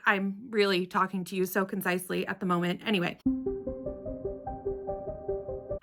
I'm really talking to you so concisely at the moment. Anyway.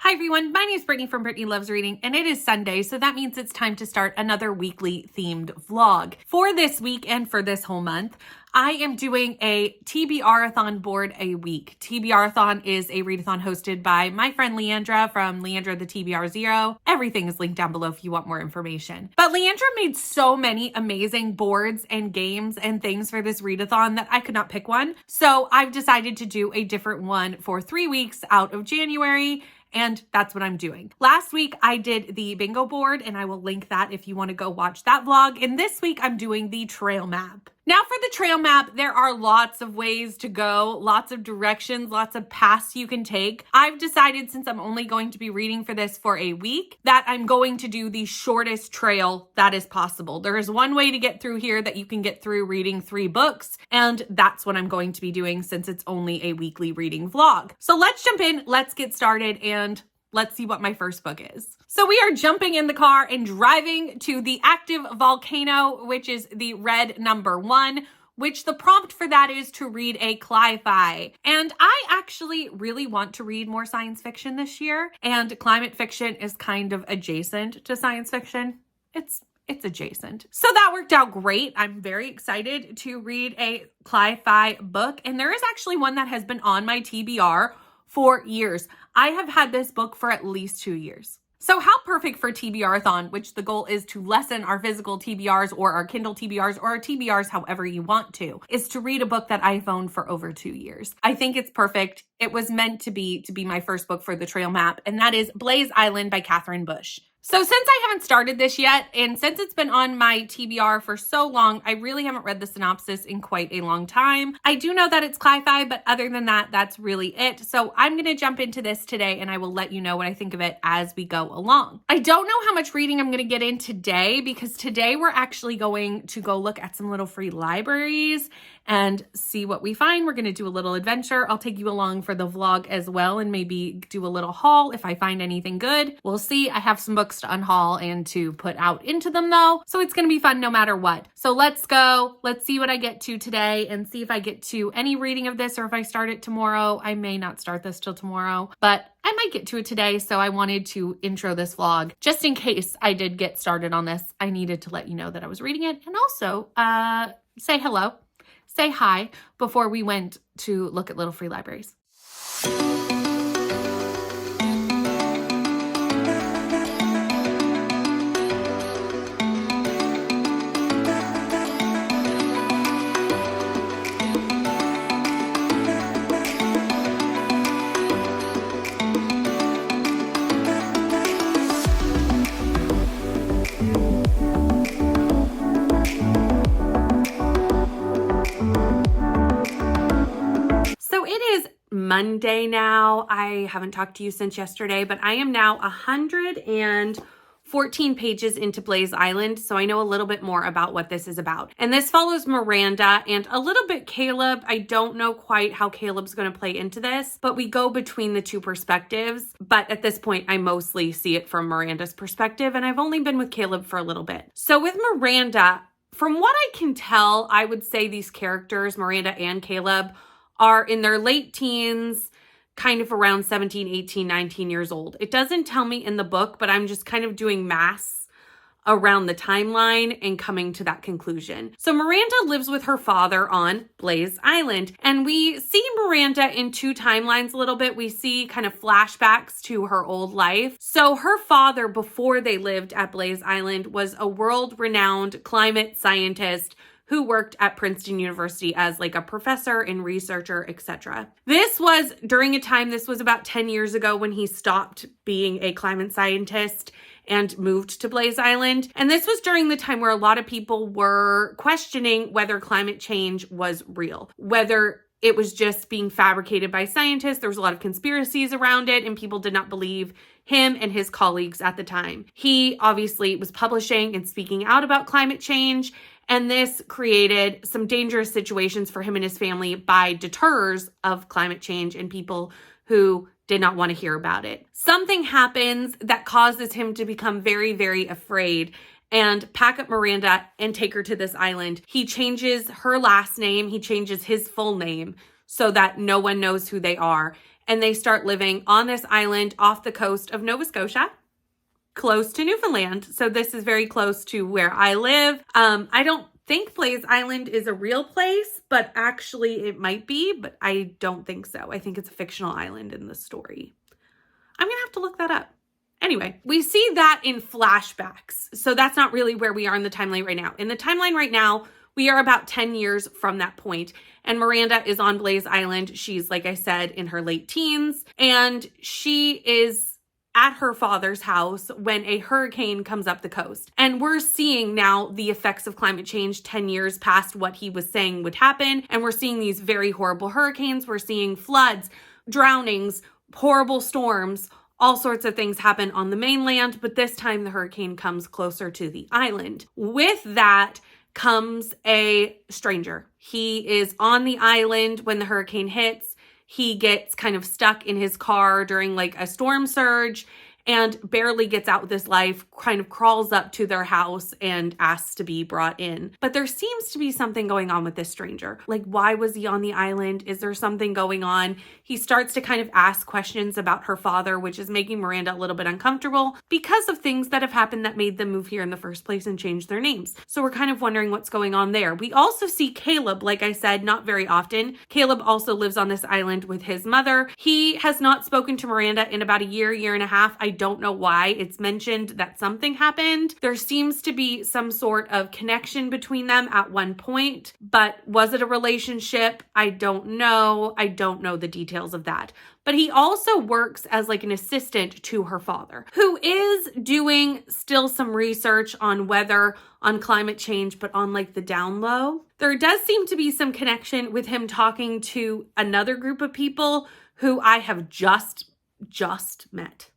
Hi everyone, my name is Brittany from Brittany Loves Reading, and it is Sunday, so that means it's time to start another weekly themed vlog. For this week and for this whole month, I am doing a TBRathon board a week. TBRathon is a readathon hosted by my friend Leandra from Leandra the TBR Zero. Everything is linked down below if you want more information. But Leandra made so many amazing boards and games and things for this readathon that I could not pick one. So I've decided to do a different one for 3 weeks out of January. And that's what I'm doing. Last week, I did the bingo board, and I will link that if you want to go watch that vlog. And this week, I'm doing the trail map. Now for the trail map, there are lots of ways to go, lots of directions, lots of paths you can take. I've decided, since I'm only going to be reading for this for a week, that I'm going to do the shortest trail that is possible. There is one way to get through here that you can get through reading 3 books, and that's what I'm going to be doing since it's only a weekly reading vlog. So let's jump in, let's get started, and let's see what my first book is. So we are jumping in the car and driving to the active volcano, which is the red number 1, which the prompt for that is to read a cli-fi. And I actually really want to read more science fiction this year, and climate fiction is kind of adjacent to science fiction. It's adjacent. So that worked out great. I'm very excited to read a cli-fi book, and there is actually one that has been on my TBR for years. I have had this book for at least 2 years. So how perfect for TBRathon, which the goal is to lessen our physical TBRs or our Kindle TBRs or our TBRs however you want to, is to read a book that I've owned for over 2 years. I think it's perfect. It was meant to be my first book for the trail map, and that is Blaze Island by Catherine Bush. So since I haven't started this yet, and since it's been on my TBR for so long, I really haven't read the synopsis in quite a long time. I do know that it's cli-fi, but other than that, that's really it. So I'm going to jump into this today, and I will let you know what I think of it as we go along. I don't know how much reading I'm going to get in today, because today we're actually going to go look at some little free libraries and see what we find. We're going to do a little adventure. I'll take you along for the vlog as well, and maybe do a little haul if I find anything good. We'll see. I have some books to unhaul and to put out into them though, so it's going to be fun no matter what. So let's go. Let's see what I get to today and see if I get to any reading of this, or if I start it tomorrow. I may not start this till tomorrow, but I might get to it today, so I wanted to intro this vlog just in case I did get started on this. I needed to let you know that I was reading it, and also say hello, say hi before we went to look at little free libraries. Monday now. I haven't talked to you since yesterday, but I am now 114 pages into Blaze Island, so I know a little bit more about what this is about. And this follows Miranda and a little bit Caleb. I don't know quite how Caleb's going to play into this, but we go between the 2 perspectives. But at this point, I mostly see it from Miranda's perspective, and I've only been with Caleb for a little bit. So with Miranda, from what I can tell, I would say these characters, Miranda and Caleb, are in their late teens, kind of around 17, 18, 19 years old. It doesn't tell me in the book, but I'm just kind of doing maths around the timeline and coming to that conclusion. So Miranda lives with her father on Blaze Island, and we see Miranda in 2 timelines a little bit. We see kind of flashbacks to her old life. So her father, before they lived at Blaze Island, was a world-renowned climate scientist who worked at Princeton University as like a professor and researcher, etc. This was during a time, this was about 10 years ago, when he stopped being a climate scientist and moved to Blaze Island. And this was during the time where a lot of people were questioning whether climate change was real, whether it was just being fabricated by scientists. There was a lot of conspiracies around it, and people did not believe him and his colleagues at the time. He obviously was publishing and speaking out about climate change, and this created some dangerous situations for him and his family by deters of climate change and people who did not want to hear about it. Something happens that causes him to become very, very afraid. and pack up Miranda and take her to this island. He changes her last name. He changes his full name so that no one knows who they are. And they start living on this island off the coast of Nova Scotia, close to Newfoundland. So this is very close to where I live. I don't think Blaze Island is a real place, but actually it might be, but I don't think so. I think it's a fictional island in the story. I'm gonna have to look that up. Anyway, we see that in flashbacks. So that's not really where we are in the timeline right now. In the timeline right now, we are about 10 years from that point, and Miranda is on Blaze Island. She's, like I said, in her late teens, and she is at her father's house when a hurricane comes up the coast. And we're seeing now the effects of climate change 10 years past what he was saying would happen. And we're seeing these very horrible hurricanes. We're seeing floods, drownings, horrible storms, all sorts of things happen on the mainland. But this time the hurricane comes closer to the island. With that comes a stranger. He is on the island when the hurricane hits. He gets kind of stuck in his car during like a storm surge and barely gets out with his life, kind of crawls up to their house and asks to be brought in. But there seems to be something going on with this stranger. Like, why was he on the island? Is there something going on? He starts to kind of ask questions about her father, which is making Miranda a little bit uncomfortable because of things that have happened that made them move here in the first place and change their names. So we're kind of wondering what's going on there. We also see Caleb, like I said, not very often. Caleb also lives on this island with his mother. He has not spoken to Miranda in about a year and a half. I don't know why. It's mentioned that something happened. There seems to be some sort of connection between them at one point, but was it a relationship? I don't know. I don't know the details of that. But he also works as like an assistant to her father, who is doing still some research on weather, on climate change, but on like the down low. There does seem to be some connection with him talking to another group of people who I have just met.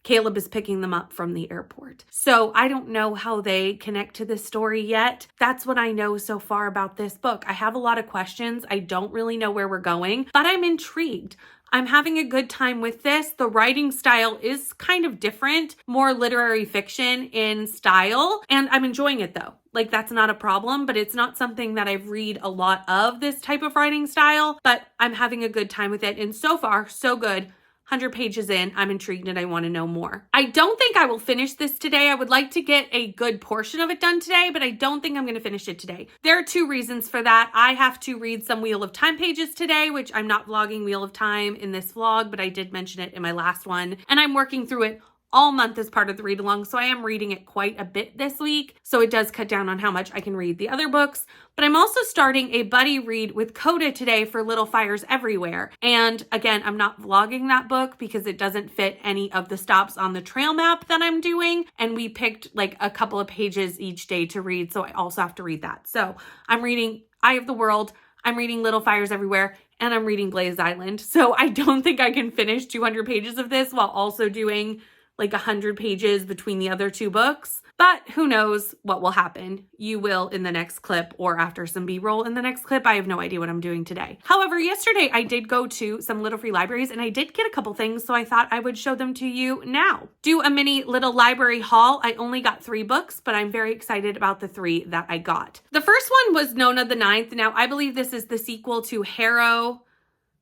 Caleb is picking them up from the airport. So I don't know how they connect to this story yet. That's what I know so far about this book. I have a lot of questions. I don't really know where we're going, but I'm intrigued. I'm having a good time with this. The writing style is kind of different, more literary fiction in style, and I'm enjoying it though. Like, that's not a problem, but it's not something that I've read a lot of, this type of writing style, but I'm having a good time with it. And so far, so good. 100 pages in, I'm intrigued and I want to know more. I don't think I will finish this today. I would like to get a good portion of it done today, but I don't think I'm going to finish it today. There are two reasons for that. I have to read some Wheel of Time pages today, which I'm not vlogging Wheel of Time in this vlog, but I did mention it in my last one. And I'm working through it all month as part of the read along. So I am reading it quite a bit this week. So it does cut down on how much I can read the other books. But I'm also starting a buddy read with Coda today for Little Fires Everywhere. And again, I'm not vlogging that book because it doesn't fit any of the stops on the trail map that I'm doing. And we picked like a couple of pages each day to read. So I also have to read that. So I'm reading Eye of the World. I'm reading Little Fires Everywhere. And I'm reading Blaze Island. So I don't think I can finish 200 pages of this while also doing like 100 pages between the other two books, but who knows what will happen. You will in the next clip or after some B-roll in the next clip. I have no idea what I'm doing today. However, yesterday I did go to some little free libraries and I did get a couple things, so I thought I would show them to you now. Do a mini little library haul. I only got 3 books, but I'm very excited about the 3 that I got. The first one was Nona the Ninth. Now, I believe this is the sequel to Harrow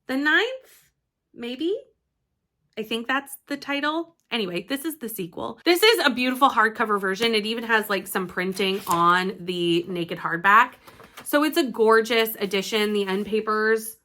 the Ninth, maybe? I think that's the title. Anyway, this is the sequel. This is a beautiful hardcover version. It even has like some printing on the naked hardback. So it's a gorgeous edition. The end papers.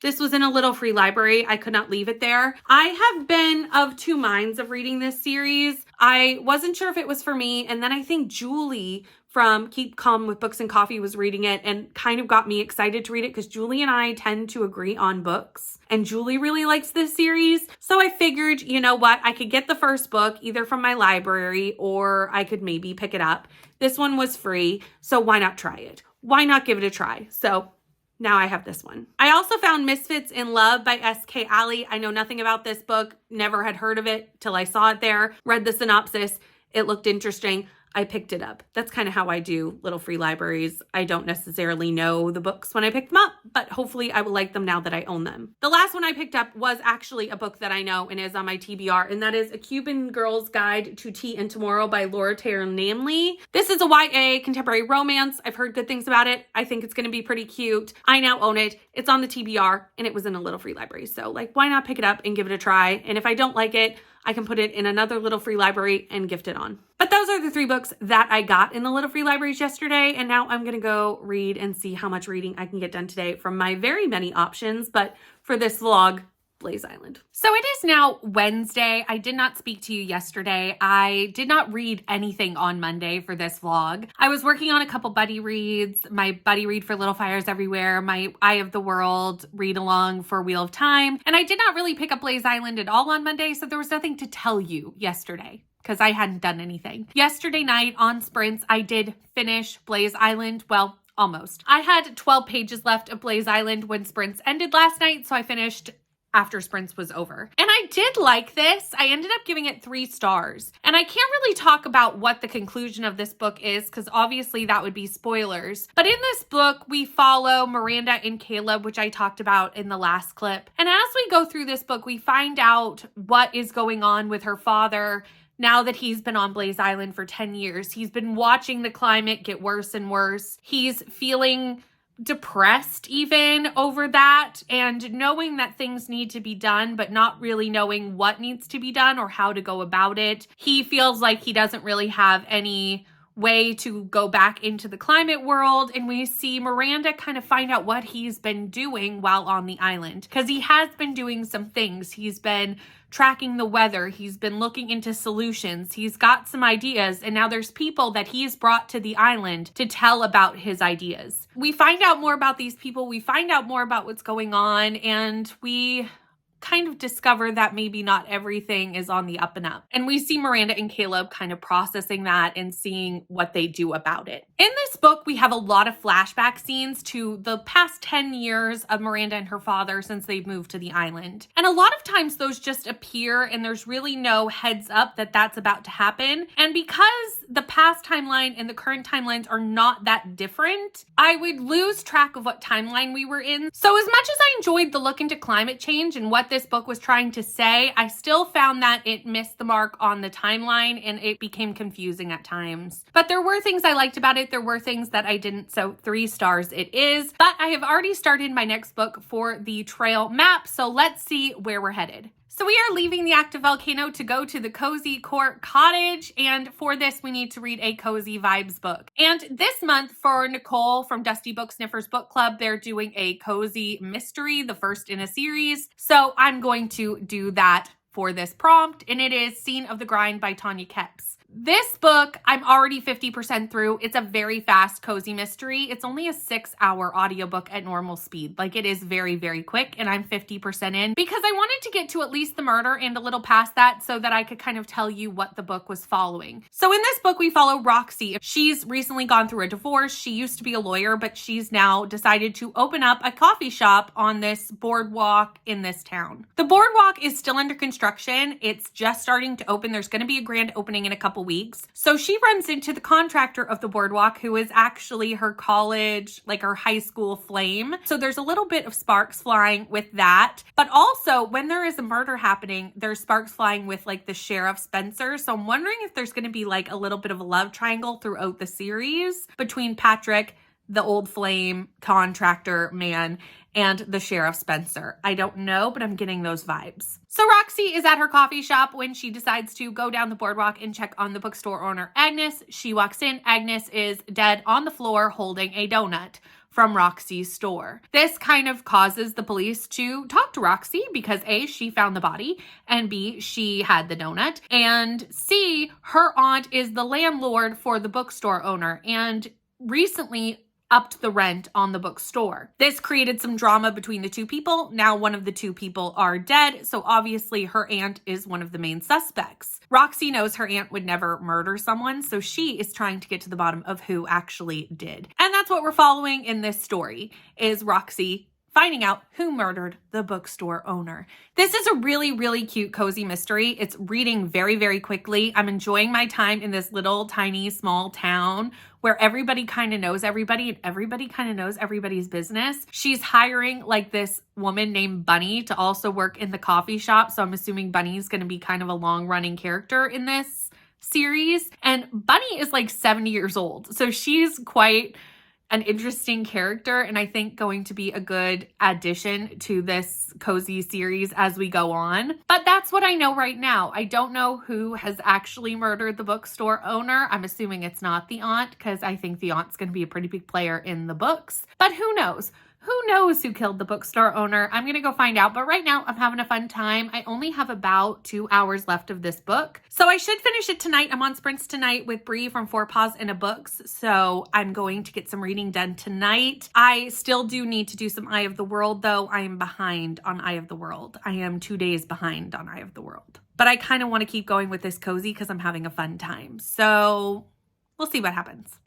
This was in a little free library. I could not leave it there. I have been of two minds of reading this series. I wasn't sure if it was for me. And then I think Julie from Keep Calm with Books and Coffee was reading it and kind of got me excited to read it because Julie and I tend to agree on books. And Julie really likes this series. So I figured, you know what? I could get the first book either from my library or I could maybe pick it up. This one was free. So why not try it? Why not give it a try? So now I have this one. I also found Misfits in Love by S.K. Alley. I know nothing about this book. Never had heard of it till I saw it there. Read the synopsis. It looked interesting. I picked it up. That's kind of how I do little free libraries. I don't necessarily know the books when I pick them up, but hopefully I will like them now that I own them. The last one I picked up was actually a book that I know and is on my TBR, and that is A Cuban Girl's Guide to Tea and Tomorrow by Laura Taylor Namely. This is a YA contemporary romance. I've heard good things about it. I think it's going to be pretty cute. I now own it. It's on the TBR, and it was in a little free library. So like, why not pick it up and give it a try? And if I don't like it, I can put it in another little free library and gift it on. But those are the 3 books that I got in the little free libraries yesterday. And now I'm going to go read and see how much reading I can get done today from my very many options. But for this vlog, Blaze Island. So it is now Wednesday. I did not speak to you yesterday. I did not read anything on Monday for this vlog. I was working on a couple buddy reads, my buddy read for Little Fires Everywhere, my Eye of the World read along for Wheel of Time, and I did not really pick up Blaze Island at all on Monday, so there was nothing to tell you yesterday because I hadn't done anything. Yesterday night on sprints, I did finish Blaze Island. Well, almost. I had 12 pages left of Blaze Island when sprints ended last night, so I finished after sprints was over. And I did like this. I ended up giving it 3 stars. And I can't really talk about what the conclusion of this book is because obviously that would be spoilers. But in this book, we follow Miranda and Caleb, which I talked about in the last clip. And as we go through this book, we find out what is going on with her father now that he's been on Blaze Island for 10 years. He's been watching the climate get worse and worse. He's feeling depressed even over that and knowing that things need to be done, but not really knowing what needs to be done or how to go about it. He feels like he doesn't really have any way to go back into the climate world. And we see Miranda kind of find out what he's been doing while on the island because he has been doing some things. He's been tracking the weather. He's been looking into solutions. He's got some ideas, and now there's people that he's brought to the island to tell about his ideas. We find out more about these people. We find out more about what's going on, and we kind of discover that maybe not everything is on the up and up. And we see Miranda and Caleb kind of processing that and seeing what they do about it. In this book, we have a lot of flashback scenes to the past 10 years of Miranda and her father since they've moved to the island. And a lot of times those just appear and there's really no heads up that that's about to happen. And because the past timeline and the current timelines are not that different, I would lose track of what timeline we were in. So as much as I enjoyed the look into climate change and what this book was trying to say, I still found that it missed the mark on the timeline and it became confusing at times. But there were things I liked about it. There were things that I didn't. So 3 stars it is. But I have already started my next book for the trail map. So let's see where we're headed. So we are leaving the active volcano to go to the Cozy Court Cottage, and for this we need to read a Cozy Vibes book. And this month for Nicole from Dusty Book Sniffers Book Club, they're doing a cozy mystery, the first in a series. So I'm going to do that for this prompt, and it is Scene of the Grind by Tanya Kepps. This book, I'm already 50% through. It's a very fast, cozy mystery. It's only a 6-hour audiobook at normal speed. Like, it is very, very quick, and I'm 50% in because I wanted to get to at least the murder and a little past that so that I could kind of tell you what the book was following. So in this book, we follow Roxy. She's recently gone through a divorce. She used to be a lawyer, but she's now decided to open up a coffee shop on this boardwalk in this town. The boardwalk is still under construction. It's just starting to open. There's going to be a grand opening in a couple weeks. So she runs into the contractor of the boardwalk, who is actually her college, like her high school flame. So there's a little bit of sparks flying with that. But also when there is a murder happening, there's sparks flying with like the Sheriff Spencer. So I'm wondering if there's going to be like a little bit of a love triangle throughout the series between Patrick, the old flame contractor man, and the Sheriff Spencer. I don't know, but I'm getting those vibes. So Roxy is at her coffee shop when she decides to go down the boardwalk and check on the bookstore owner, Agnes. She walks in. Agnes is dead on the floor holding a donut from Roxy's store. This kind of causes the police to talk to Roxy because A, she found the body, and B, she had the donut, and C, her aunt is the landlord for the bookstore owner and recently upped the rent on the bookstore. This created some drama between the 2 people. Now one of the 2 people are dead, so obviously her aunt is one of the main suspects. Roxy knows her aunt would never murder someone, so she is trying to get to the bottom of who actually did. And that's what we're following in this story, is Roxy finding out who murdered the bookstore owner. This is a really, really cute, cozy mystery. It's reading very, very quickly. I'm enjoying my time in this little, tiny, small town where everybody kind of knows everybody and everybody kind of knows everybody's business. She's hiring like this woman named Bunny to also work in the coffee shop. So I'm assuming Bunny's going to be kind of a long-running character in this series. And Bunny is like 70 years old. So she's quite an interesting character, and I think going to be a good addition to this cozy series as we go on. But that's what I know right now. I don't know who has actually murdered the bookstore owner. I'm assuming it's not the aunt, because I think the aunt's going to be a pretty big player in the books. But who knows? Who knows who killed the bookstore owner? I'm going to go find out. But right now, I'm having a fun time. I only have about 2 hours left of this book, so I should finish it tonight. I'm on sprints tonight with Bree from Four Paws in a Books, so I'm going to get some reading done tonight. I still do need to do some Eye of the World, though. I am behind on Eye of the World. I am 2 days behind on Eye of the World. But I kind of want to keep going with this cozy because I'm having a fun time. So we'll see what happens.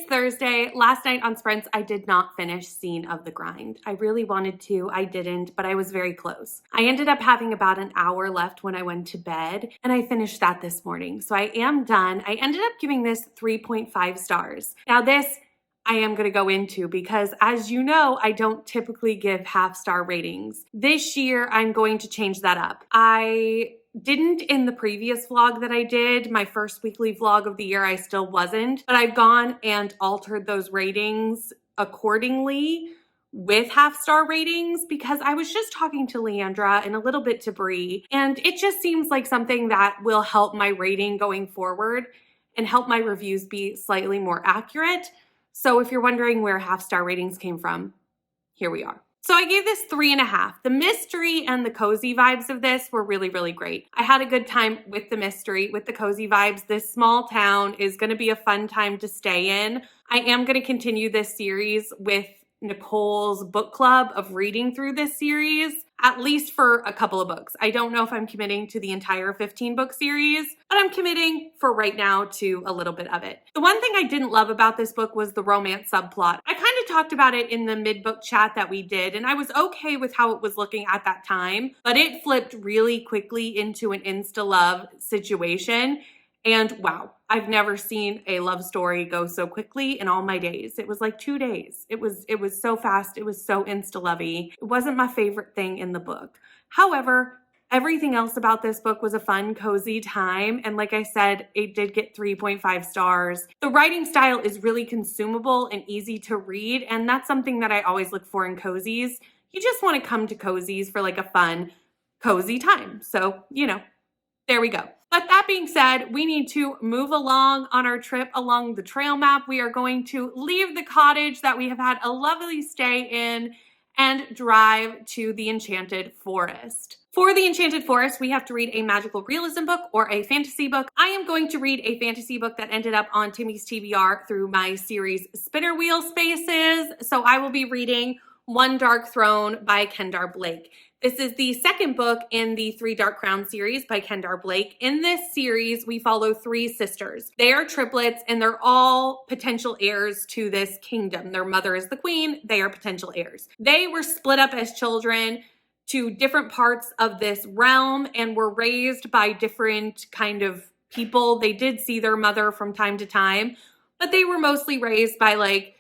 Thursday. Last night on sprints, I did not finish Scene of the Grind. I really wanted to. I didn't, but I was very close. I ended up having about an hour left when I went to bed, and I finished that this morning. So I am done. I ended up giving this 3.5 stars. Now this I am going to go into because, as you know, I don't typically give half-star ratings. This year, I'm going to change that up. I didn't in the previous vlog that I did, my first weekly vlog of the year, I still wasn't, but I've gone and altered those ratings accordingly with half-star ratings because I was just talking to Leandra and a little bit to Bree, and it just seems like something that will help my rating going forward and help my reviews be slightly more accurate. So if you're wondering where half-star ratings came from, here we are. So I gave this 3.5. The mystery and the cozy vibes of this were really, really great. I had a good time with the mystery, with the cozy vibes. This small town is going to be a fun time to stay in. I am going to continue this series with Nicole's book club of reading through this series, at least for a couple of books. I don't know if I'm committing to the entire 15-book series, but I'm committing for right now to a little bit of it. The one thing I didn't love about this book was the romance subplot. I kind of talked about it in the mid-book chat that we did, and I was okay with how it was looking at that time, but it flipped really quickly into an insta-love situation. And wow, I've never seen a love story go so quickly in all my days. It was like 2 days. It was so fast. It was so insta-lovey. It wasn't my favorite thing in the book. However, everything else about this book was a fun, cozy time. And like I said, it did get 3.5 stars. The writing style is really consumable and easy to read. And that's something that I always look for in cozies. You just want to come to cozies for like a fun, cozy time. So, you know, there we go. But that being said, we need to move along on our trip along the trail map. We are going to leave the cottage that we have had a lovely stay in and drive to the Enchanted Forest. For the Enchanted Forest, we have to read a magical realism book or a fantasy book. I am going to read a fantasy book that ended up on Timmy's TBR through my series Spinner Wheel Spaces. So I will be reading One Dark Throne by Kendar Blake. This is the second book in the Three Dark Crowns series by Kendar Blake. In this series, we follow 3 sisters. They are triplets, and they're all potential heirs to this kingdom. Their mother is the queen. They are potential heirs. They were split up as children to different parts of this realm and were raised by different kind of people. They did see their mother from time to time, but they were mostly raised by like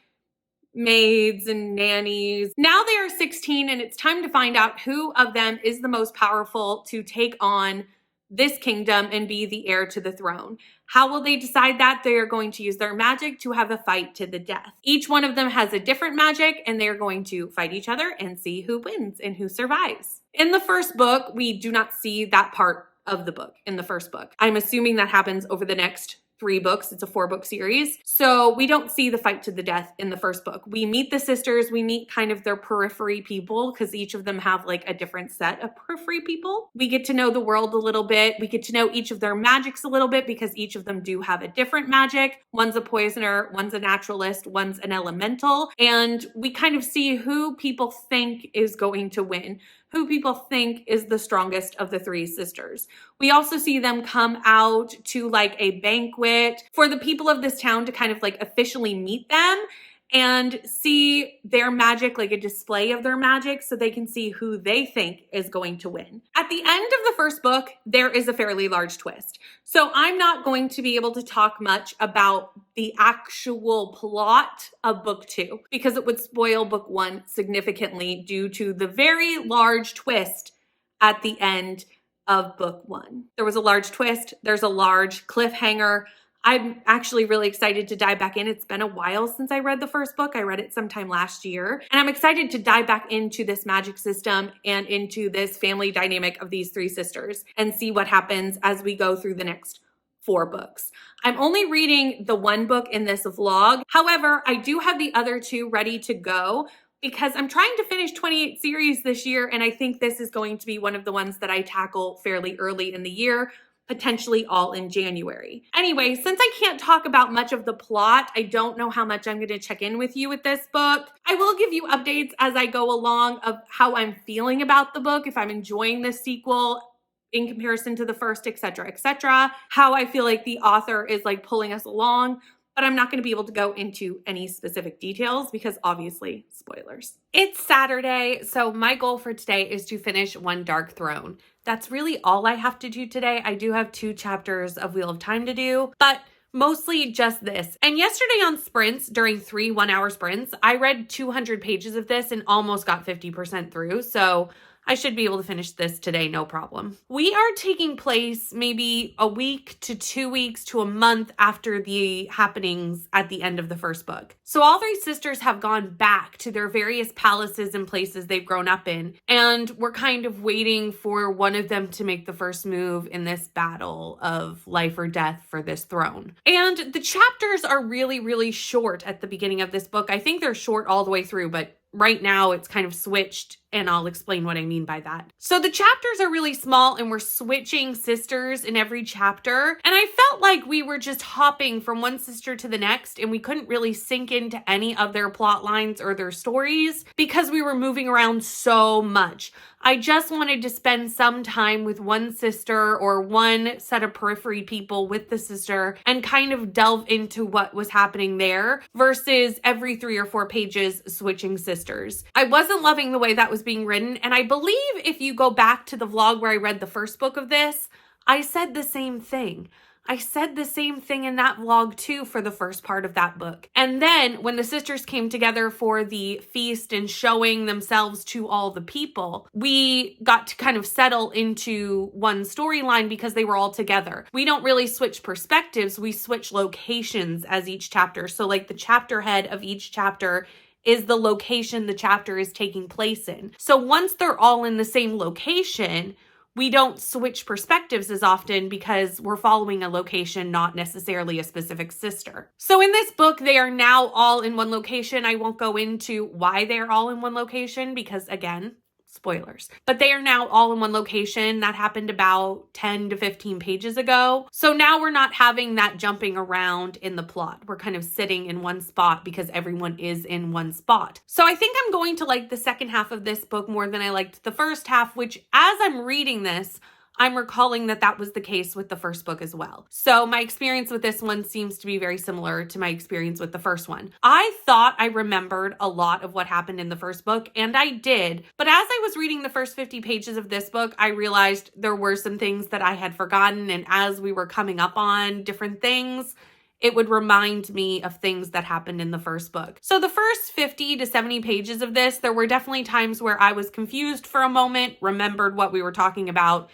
maids and nannies. Now they are 16, and it's time to find out who of them is the most powerful to take on this kingdom and be the heir to the throne. How will they decide that? They are going to use their magic to have a fight to the death. Each one of them has a different magic, and they're going to fight each other and see who wins and who survives. In the first book, we do not see that part of the book in the first book. I'm assuming that happens over the next 3 books. It's a 4-book series. So we don't see the fight to the death in the first book. We meet the sisters. We meet kind of their periphery people because each of them have like a different set of periphery people. We get to know the world a little bit. We get to know each of their magics a little bit because each of them do have a different magic. One's a poisoner, one's a naturalist, one's an elemental. And we kind of see who people think is going to win, who people think is the strongest of the 3 sisters. We also see them come out to like a banquet for the people of this town to kind of like officially meet them and see their magic, like a display of their magic, so they can see who they think is going to win. At the end of the first book, there is a fairly large twist. So I'm not going to be able to talk much about the actual plot of book 2 because it would spoil book 1 significantly due to the very large twist at the end of book 1. There was a large twist. There's a large cliffhanger. I'm actually really excited to dive back in. It's been a while since I read the first book. I read it sometime last year. And I'm excited to dive back into this magic system and into this family dynamic of these 3 sisters and see what happens as we go through the next 4 books. I'm only reading the 1 book in this vlog. However, I do have the other 2 ready to go because I'm trying to finish 28 series this year. And I think this is going to be one of the ones that I tackle fairly early in the year, potentially all in January. Anyway, since I can't talk about much of the plot, I don't know how much I'm going to check in with you with this book. I will give you updates as I go along of how I'm feeling about the book, if I'm enjoying this sequel in comparison to the first, etc., how I feel like the author is like pulling us along. But I'm not going to be able to go into any specific details because obviously spoilers. It's Saturday, so my goal for today is to finish One Dark Throne. That's really all I have to do today. I do have 2 chapters of Wheel of Time to do, but mostly just this. And yesterday on sprints, during 3 one-hour sprints, I read 200 pages of this and almost got 50% through. So I should be able to finish this today, no problem. We are taking place maybe a week to 2 weeks to a month after the happenings at the end of the first book. So all 3 sisters have gone back to their various palaces and places they've grown up in, and we're kind of waiting for one of them to make the first move in this battle of life or death for this throne. And the chapters are really, really short at the beginning of this book. I think they're short all the way through, but right now it's kind of switched, and I'll explain what I mean by that. So the chapters are really small and we're switching sisters in every chapter. And I felt like we were just hopping from one sister to the next and we couldn't really sink into any of their plot lines or their stories because we were moving around so much. I just wanted to spend some time with one sister or one set of periphery people with the sister and kind of delve into what was happening there versus every 3 or 4 pages switching sisters. I wasn't loving the way that was being written, and I believe if you go back to the vlog where I read the first book of this, I said the same thing. I said the same thing in that vlog too for the first part of that book. And then when the sisters came together for the feast and showing themselves to all the people, we got to kind of settle into one storyline because they were all together. We don't really switch perspectives, we switch locations as each chapter. So like the chapter head of each chapter is the location the chapter is taking place in. So once they're all in the same location, we don't switch perspectives as often because we're following a location, not necessarily a specific sister. So in this book, they are now all in one location. I won't go into why they're all in one location because, again, spoilers. But they are now all in one location. That happened about 10 to 15 pages ago. So now we're not having that jumping around in the plot. We're kind of sitting in one spot because everyone is in one spot. So I think I'm going to like the second half of this book more than I liked the first half, which as I'm reading this, I'm recalling that that was the case with the first book as well. So my experience with this one seems to be very similar to my experience with the first one. I thought I remembered a lot of what happened in the first book, and I did. But as I was reading the first 50 pages of this book, I realized there were some things that I had forgotten, and as we were coming up on different things, it would remind me of things that happened in the first book. So the first 50 to 70 pages of this, there were definitely times where I was confused for a moment, remembered what we were talking about,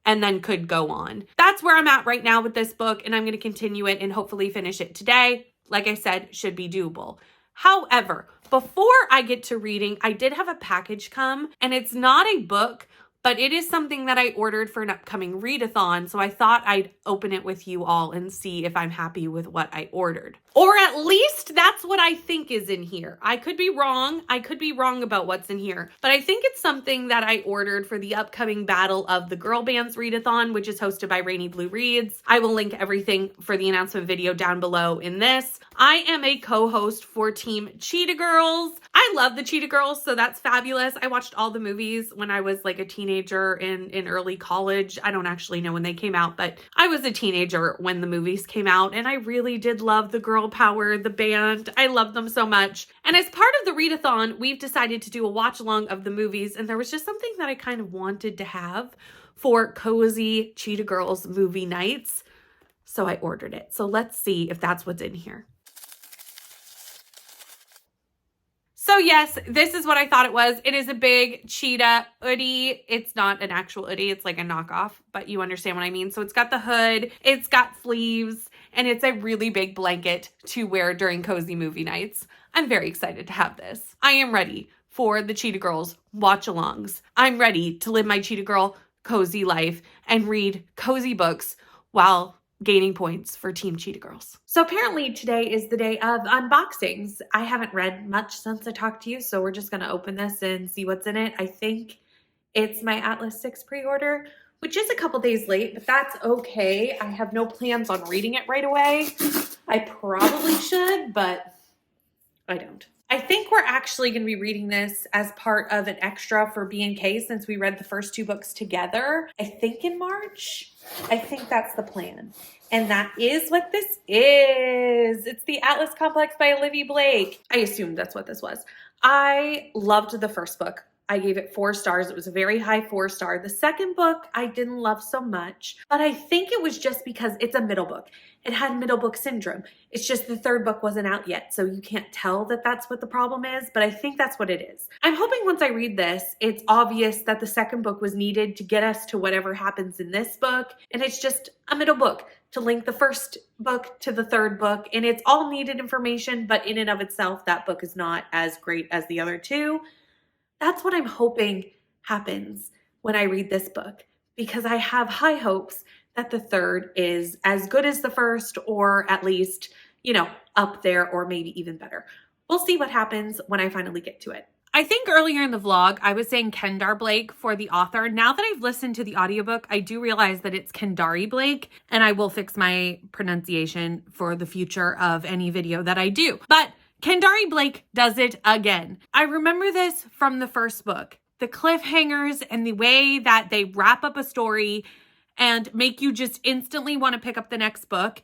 and then could go on. That's where I'm at right now with this book, and I'm going to continue it and hopefully finish it today. Like I said, should be doable. However, before I get to reading, I did have a package come, and it's not a book, but it is something that I ordered for an upcoming readathon, so I thought I'd open it with you all and see if I'm happy with what I ordered. Or at least that's what I think is in here. I could be wrong. I could be wrong about what's in here, but I think it's something that I ordered for the upcoming Battle of the Girl Bands readathon, which is hosted by Rainy Blue Reads. I will link everything for the announcement video down below in this. I am a co-host for Team Cheetah Girls. I love the Cheetah Girls, so that's fabulous. I watched all the movies when I was like a teenager in early college. I don't actually know when they came out, but I was a teenager when the movies came out, and I really did love the girl power, the band. I love them so much. And as part of the readathon, we've decided to do a watch along of the movies, and there was just something that I kind of wanted to have for cozy Cheetah Girls movie nights. So I ordered it. So let's see if that's what's in here. So yes, this is what I thought it was. It is a big cheetah hoodie. It's not an actual hoodie. It's like a knockoff, but you understand what I mean. So it's got the hood, it's got sleeves, and it's a really big blanket to wear during cozy movie nights. I'm very excited to have this. I am ready for the Cheetah Girls watch-alongs. I'm ready to live my Cheetah Girl cozy life and read cozy books while gaining points for Team Cheetah Girls. So apparently today is the day of unboxings. I haven't read much since I talked to you, so we're just gonna open this and see what's in it. I think it's my Atlas 6 pre-order, which is a couple days late, but that's okay. I have no plans on reading it right away. I probably should, but I don't. I think we're actually going to be reading this as part of an extra for B&K since we read the first two books together. I think in March. I think that's the plan. And that is what this is. It's the Atlas Complex by Olivia Blake. I assumed that's what this was. I loved the first book. I gave it 4 stars. It was a very high 4-star. The second book I didn't love so much, but I think it was just because it's a middle book. It had middle book syndrome. It's just the third book wasn't out yet, so you can't tell that that's what the problem is, but I think that's what it is. I'm hoping once I read this, it's obvious that the second book was needed to get us to whatever happens in this book, and it's just a middle book to link the first book to the third book, and it's all needed information, but in and of itself, that book is not as great as the other two. That's what I'm hoping happens when I read this book, because I have high hopes that the third is as good as the first, or at least, you know, up there, or maybe even better. We'll see what happens when I finally get to it. I think earlier in the vlog, I was saying Kendar Blake for the author. Now that I've listened to the audiobook, I do realize that it's Kendari Blake, and I will fix my pronunciation for the future of any video that I do. But Kendari Blake does it again. I remember this from the first book. The cliffhangers and the way that they wrap up a story and make you just instantly want to pick up the next book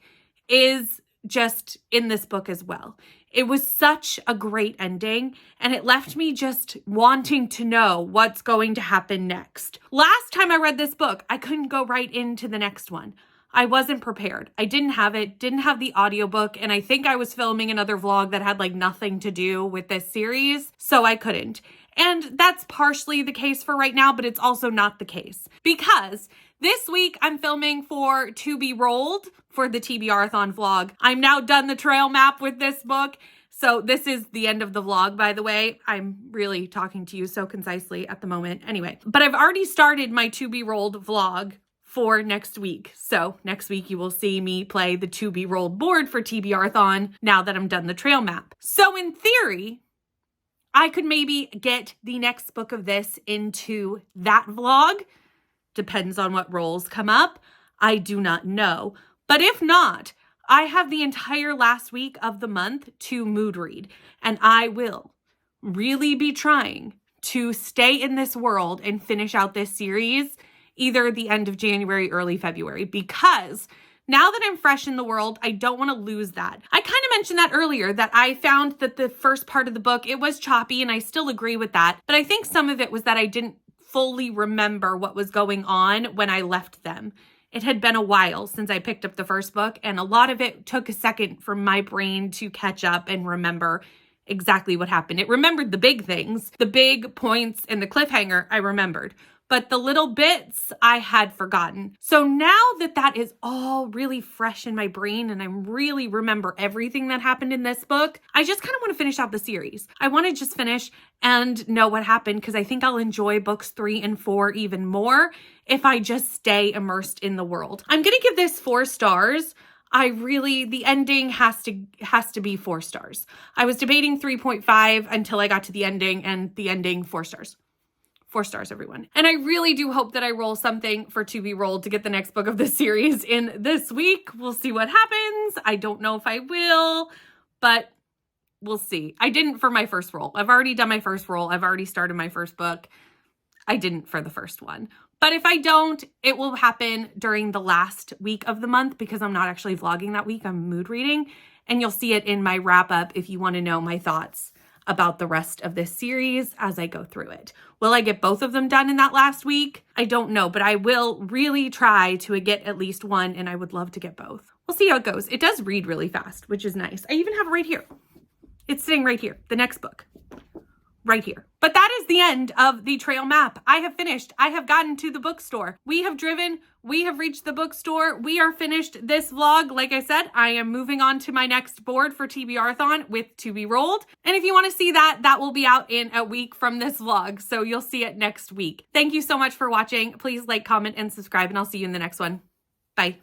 is just in this book as well. It was such a great ending, and it left me just wanting to know what's going to happen next. Last time I read this book, I couldn't go right into the next one. I wasn't prepared. I didn't have the audiobook, and I think I was filming another vlog that had like nothing to do with this series, so I couldn't. And that's partially the case for right now, but it's also not the case, because this week I'm filming for To Be Rolled for the TBRathon vlog. I'm now done the trail map with this book. So this is the end of the vlog, by the way. I'm really talking to you so concisely at the moment. Anyway, but I've already started my To Be Rolled vlog for next week. So next week you will see me play the To Be Rolled board for TBRathon now that I'm done the trail map. So in theory, I could maybe get the next book of this into that vlog. Depends on what roles come up. I do not know. But if not, I have the entire last week of the month to mood read, and I will really be trying to stay in this world and finish out this series either the end of January, early February, because now that I'm fresh in the world, I don't want to lose that. I kind of mentioned that earlier, that I found that the first part of the book, it was choppy, and I still agree with that. But I think some of it was that I didn't fully remember what was going on when I left them. It had been a while since I picked up the first book, and a lot of it took a second for my brain to catch up and remember exactly what happened. It remembered the big things, the big points, and the cliffhanger I remembered. but the little bits I had forgotten. So now that that is all really fresh in my brain and I really remember everything that happened in this book, I just kind of want to finish out the series. I want to just finish and know what happened because I think I'll enjoy books 3 and 4 even more if I just stay immersed in the world. I'm going to give this 4 stars. The ending has to be 4 stars. I was debating 3.5 until I got to the ending, and the ending 4 stars. 4 stars, everyone. And I really do hope that I roll something for To Be Rolled to get the next book of the series in this week. We'll see what happens. I don't know if I will, but we'll see. I didn't for my first roll. I've already done my first roll. I've already started my first book. I didn't for the first one. But if I don't, it will happen during the last week of the month because I'm not actually vlogging that week. I'm mood reading. And you'll see it in my wrap up if you want to know my thoughts about the rest of this series as I go through it. Will I get both of them done in that last week? I don't know, but I will really try to get at least one, and I would love to get both. We'll see how it goes. It does read really fast, which is nice. I even have it right here. It's sitting right here, the next book. Right here. But that is the end of the trail map. I have finished. I have gotten to the bookstore. We have driven. We have reached the bookstore. We are finished this vlog. Like I said, I am moving on to my next board for TBRathon with To Be Rolled. And if you want to see that, that will be out in a week from this vlog. So you'll see it next week. Thank you so much for watching. Please like, comment, and subscribe, and I'll see you in the next one. Bye.